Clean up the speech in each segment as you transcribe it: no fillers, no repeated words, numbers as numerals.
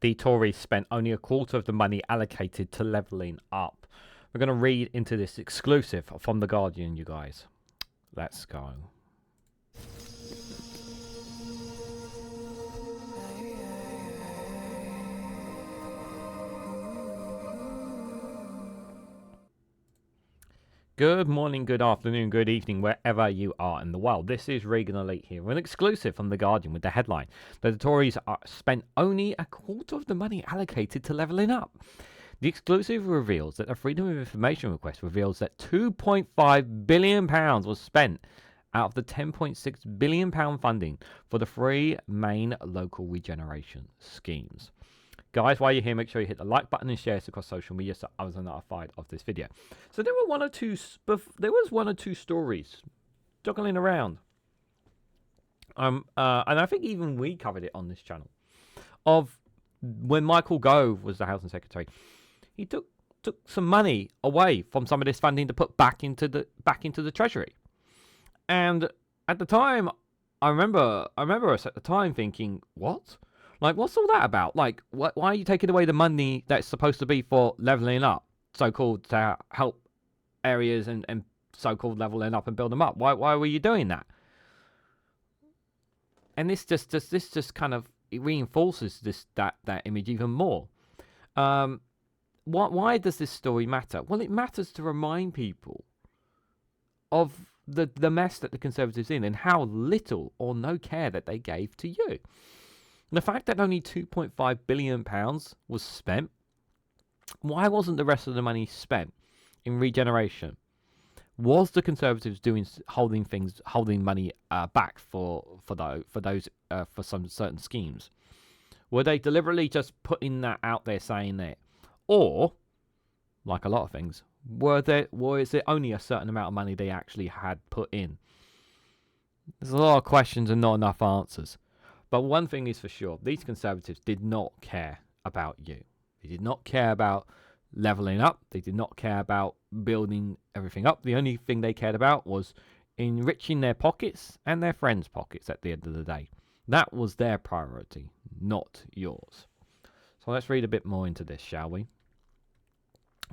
the Tories spent only a quarter of the money allocated to levelling up. We're going to read into this exclusive from The Guardian, you guys. Let's go. Good morning, good afternoon, good evening, wherever you are in the world. This is Reganelite here, an exclusive from The Guardian with the headline that the Tories spent only a quarter of the money allocated to levelling up. The exclusive reveals that a Freedom of Information request reveals that £2.5 billion was spent out of the £10.6 billion funding for the three main local regeneration schemes. Guys, while you're here, make sure you hit the like button and share this across social media so others are notified of this video. So there was one or two stories juggling around. And I think even we covered it on this channel of when Michael Gove was the Housing Secretary. He took some money away from some of this funding to put back into the Treasury. And at the time, I remember us at the time thinking, what? Like, what's all that about? Like, why are you taking away the money that's supposed to be for levelling up, so-called to help areas and so-called levelling up and build them up? Why were you doing that? And this just kind of it reinforces that image even more. Why does this story matter? Well, it matters to remind people of the mess that the Conservatives are in and how little or no care that they gave to you. The fact that only £2.5 billion was spent, why wasn't the rest of the money spent in regeneration? Was the Conservatives holding money back for some certain schemes? Were they deliberately just putting that out there, saying it, or like a lot of things, was it only a certain amount of money they actually had put in? There's a lot of questions and not enough answers. But one thing is for sure, these Conservatives did not care about you. They did not care about levelling up. They did not care about building everything up. The only thing they cared about was enriching their pockets and their friends' pockets at the end of the day. That was their priority, not yours. So let's read a bit more into this, shall we?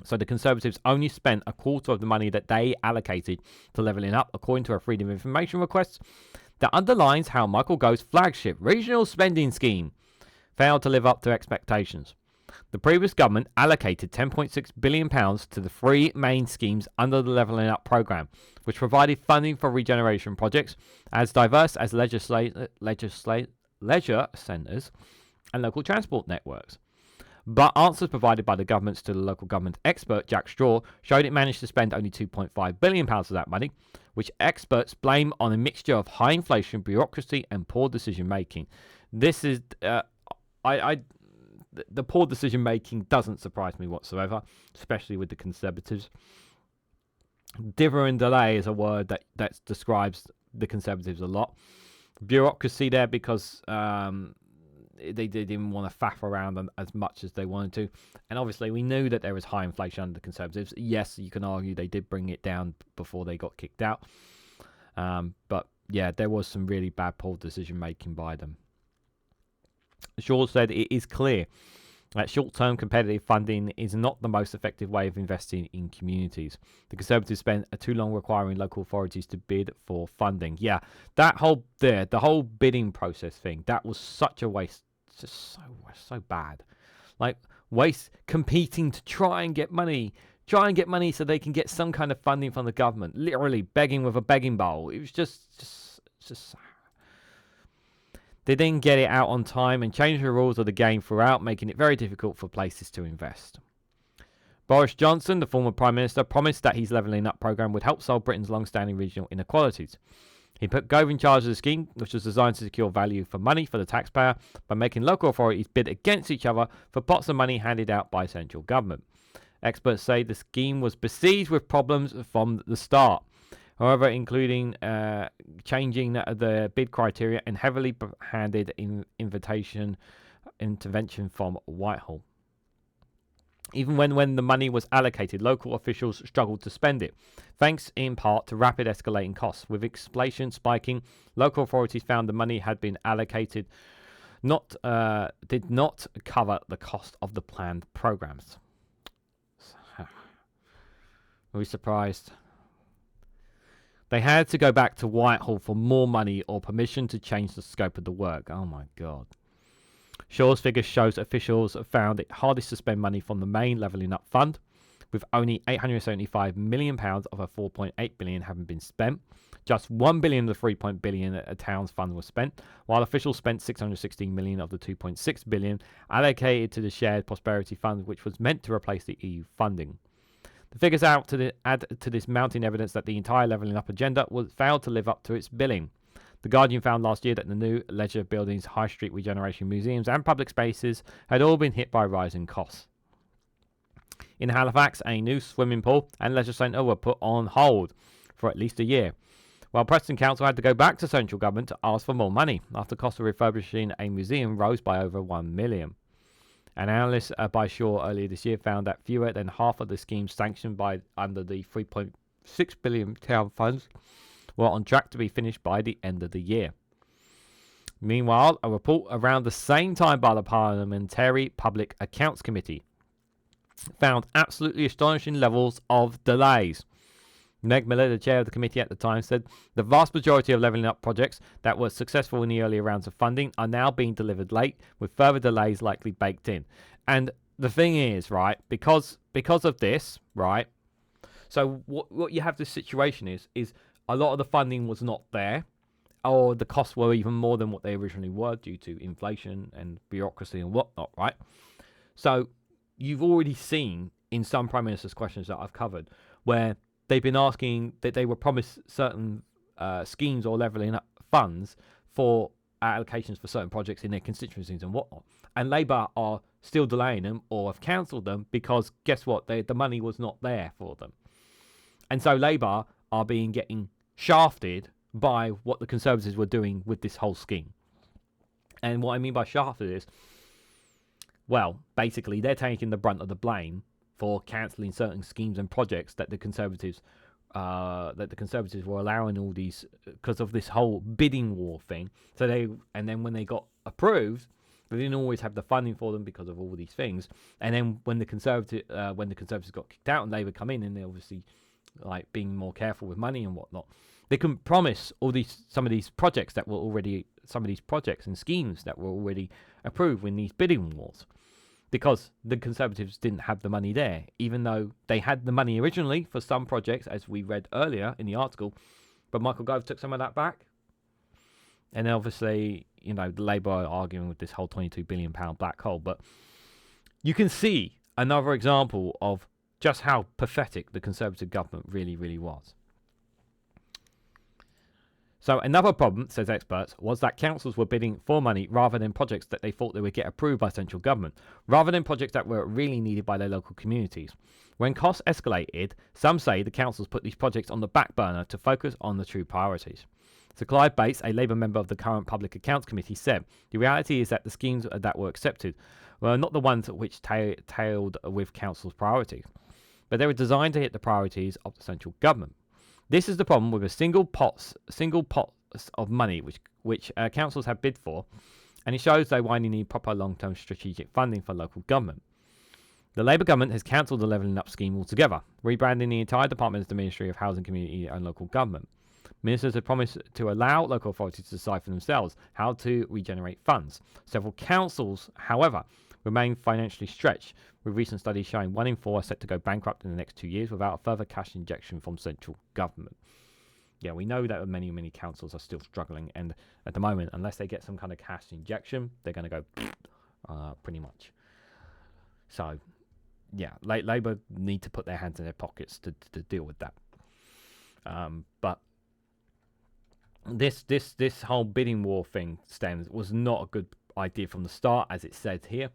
So the Conservatives only spent a quarter of the money that they allocated to levelling up, according to a Freedom of Information request that underlines how Michael Gove's flagship regional spending scheme failed to live up to expectations. The previous government allocated £10.6 billion to the three main schemes under the Levelling Up programme, which provided funding for regeneration projects as diverse as leisure centres and local transport networks. But answers provided by the governments to the local government expert Jack Straw showed it managed to spend only £2.5 billion of that money, which experts blame on a mixture of high inflation, bureaucracy and poor decision making. This is the poor decision making doesn't surprise me whatsoever, especially with the Conservatives. Dither and delay is a word that describes the Conservatives a lot. Bureaucracy there because they didn't want to faff around them as much as they wanted to. And obviously, we knew that there was high inflation under the Conservatives. Yes, you can argue they did bring it down before they got kicked out. But yeah, there was some really bad poor decision-making by them. Shaw said it is clear that short-term competitive funding is not the most effective way of investing in communities. The Conservatives spent too long requiring local authorities to bid for funding. Yeah, the whole bidding process thing, that was such a waste. Just so bad. Like, waste competing to try and get money so they can get some kind of funding from the government. Literally begging with a begging bowl. It was just they didn't get it out on time and changed the rules of the game throughout, making it very difficult for places to invest. Boris Johnson, the former Prime Minister, promised that his Levelling Up programme would help solve Britain's long-standing regional inequalities. He put Gove in charge of the scheme, which was designed to secure value for money for the taxpayer by making local authorities bid against each other for pots of money handed out by central government. Experts say the scheme was besieged with problems from the start, however, including changing the bid criteria and heavily handed intervention from Whitehall. Even when the money was allocated, local officials struggled to spend it, thanks in part to rapid escalating costs. With inflation spiking, local authorities found the money had been allocated did not cover the cost of the planned programs. Are we surprised? They had to go back to Whitehall for more money or permission to change the scope of the work. Oh my God. Shaw's figures shows officials found it hardest to spend money from the main Levelling Up Fund, with only £875 million of a £4.8 billion having been spent. Just £1 billion of the £3 billion a town's fund was spent, while officials spent £616 million of the £2.6 billion allocated to the Shared Prosperity Fund, which was meant to replace the EU funding. The figures add to this mounting evidence that the entire Levelling Up agenda failed to live up to its billing. The Guardian found last year that the new leisure buildings, high street regeneration museums and public spaces had all been hit by rising costs. In Halifax, a new swimming pool and leisure centre were put on hold for at least a year, while Preston Council had to go back to central government to ask for more money after the cost of refurbishing a museum rose by over £1 million. An analyst by Shaw earlier this year found that fewer than half of the schemes sanctioned under the £3.6 billion town funds were on track to be finished by the end of the year. Meanwhile, a report around the same time by the Parliamentary Public Accounts Committee found absolutely astonishing levels of delays. Meg Miller, the chair of the committee at the time, said the vast majority of Levelling Up projects that were successful in the earlier rounds of funding are now being delivered late, with further delays likely baked in. And the thing is, right, because of this, right, so what you have this situation is a lot of the funding was not there, or the costs were even more than what they originally were due to inflation and bureaucracy and whatnot, right? So you've already seen in some Prime Minister's questions that I've covered where they've been asking that they were promised certain schemes or levelling up funds for allocations for certain projects in their constituencies and whatnot. And Labour are still delaying them or have cancelled them because guess what? The money was not there for them. And so Labour are getting shafted by what the Conservatives were doing with this whole scheme. And what I mean by shafted is, well, basically they're taking the brunt of the blame for cancelling certain schemes and projects that the Conservatives were allowing all these because of this whole bidding war thing. So then when they got approved, they didn't always have the funding for them because of all these things. And then when the Conservatives got kicked out and Labour come in, and they're obviously like being more careful with money and whatnot, they couldn't promise some of these projects and schemes that were already approved in these bidding wars, because the Conservatives didn't have the money there, even though they had the money originally for some projects, as we read earlier in the article. But Michael Gove took some of that back. And then obviously, the Labour are arguing with this whole £22 billion black hole. But you can see another example of just how pathetic the Conservative government really, really was. So another problem, says experts, was that councils were bidding for money rather than projects that they thought they would get approved by central government, rather than projects that were really needed by their local communities. When costs escalated, some say the councils put these projects on the back burner to focus on the true priorities. So Clive Bates, a Labour member of the current Public Accounts Committee, said, the reality is that the schemes that were accepted were not the ones which tailed with council's priorities, but they were designed to hit the priorities of the central government. This is the problem with a single pot of money which councils have bid for, and it shows they why they need proper long-term strategic funding for local government. The Labour government has cancelled the Levelling Up scheme altogether, rebranding the entire department as the Ministry of Housing, Community and Local Government. Ministers have promised to allow local authorities to decide for themselves how to regenerate funds. Several councils, however, remain financially stretched, with recent studies showing 1 in 4 are set to go bankrupt in the next 2 years without a further cash injection from central government. Yeah, we know that many, many councils are still struggling, and at the moment, unless they get some kind of cash injection, they're going to go pretty much. So, yeah, Labour need to put their hands in their pockets to deal with that. But this whole bidding war thing was not a good idea from the start, as it said here.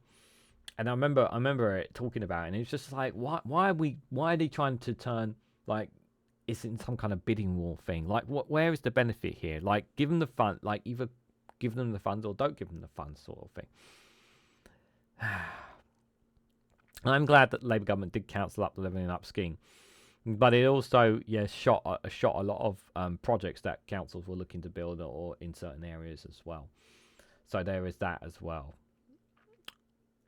And I remember it talking about it, and it's just like, why are they trying to turn like it's in some kind of bidding war thing? Like, where is the benefit here? Like, give them the fund, like either give them the funds or don't give them the funds, sort of thing. I'm glad that the Labour government did cancel up the Levelling Up scheme, but it also shot a lot of projects that councils were looking to build or in certain areas as well. So there is that as well.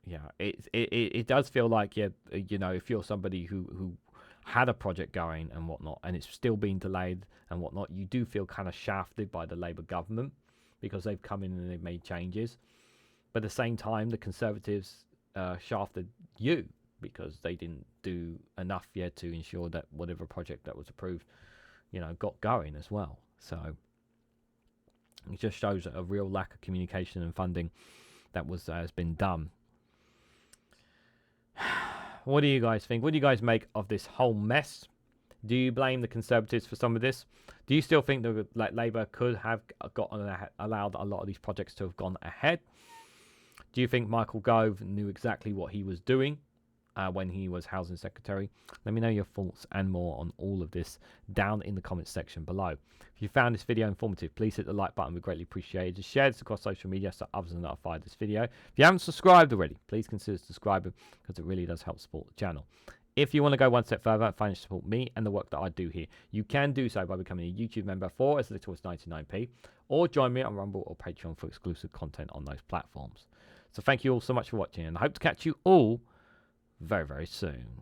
Yeah, it does feel like, yeah, you know, if you're somebody who had a project going and whatnot, and it's still being delayed and whatnot, you do feel kind of shafted by the Labour government because they've come in and they've made changes. But at the same time, the Conservatives shafted you because they didn't do enough yet to ensure that whatever project that was approved, you know, got going as well. So it just shows a real lack of communication and funding that has been done. What do you guys think? What do you guys make of this whole mess? Do you blame the Conservatives for some of this? Do you still think that Labour could have allowed a lot of these projects to have gone ahead? Do you think Michael Gove knew exactly what he was doing when he was Housing Secretary? Let me know your thoughts and more on all of this down in the comments section below. If you found this video informative, please hit the like button. We greatly appreciate it. Just share this across social media so others are notified of this video. If you haven't subscribed already, please consider subscribing because it really does help support the channel. If you want to go one step further and financially support me and the work that I do here, you can do so by becoming a YouTube member for as little as 99p, or join me on Rumble or Patreon for exclusive content on those platforms. So thank you all so much for watching, and I hope to catch you all very, very soon.